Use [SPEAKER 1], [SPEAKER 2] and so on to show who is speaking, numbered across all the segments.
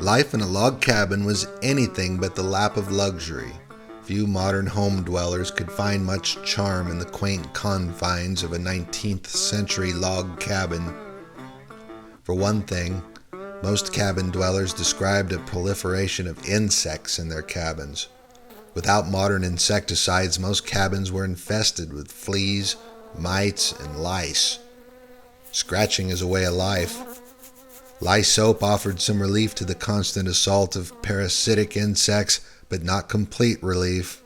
[SPEAKER 1] Life in a log cabin was anything but the lap of luxury. Few modern home dwellers could find much charm in the quaint confines of a 19th century log cabin. For one thing, most cabin dwellers described a proliferation of insects in their cabins. Without modern insecticides, most cabins were infested with fleas, mites, and lice. Scratching is a way of life. Lye soap offered some relief to the constant assault of parasitic insects, but not complete relief.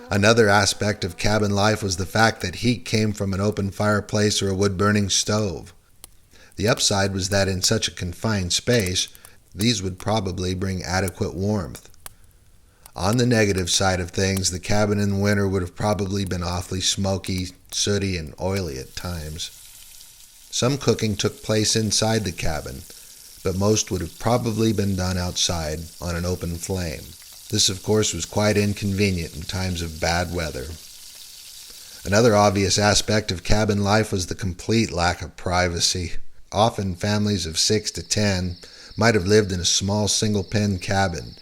[SPEAKER 1] Another aspect of cabin life was the fact that heat came from an open fireplace or a wood-burning stove. The upside was that in such a confined space, these would probably bring adequate warmth. On the negative side of things, the cabin in winter would have probably been awfully smoky, sooty, and oily at times. Some cooking took place inside the cabin, but most would have probably been done outside on an open flame. This, of course, was quite inconvenient in times of bad weather. Another obvious aspect of cabin life was the complete lack of privacy. Often families of 6 to 10 might have lived in a small single-pen cabin.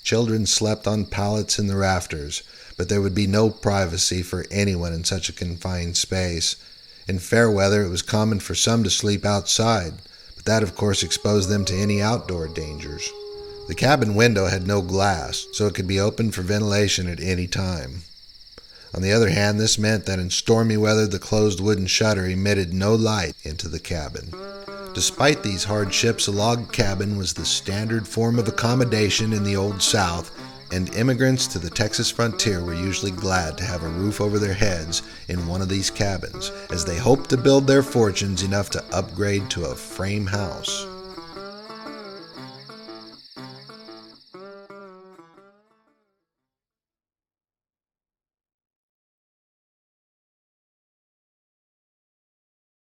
[SPEAKER 1] Children slept on pallets in the rafters, but there would be no privacy for anyone in such a confined space. In fair weather, it was common for some to sleep outside, but that of course exposed them to any outdoor dangers. The cabin window had no glass, so it could be opened for ventilation at any time. On the other hand, this meant that in stormy weather the closed wooden shutter emitted no light into the cabin. Despite these hardships, a log cabin was the standard form of accommodation in the Old South, and immigrants to the Texas frontier were usually glad to have a roof over their heads in one of these cabins, as they hoped to build their fortunes enough to upgrade to a frame house.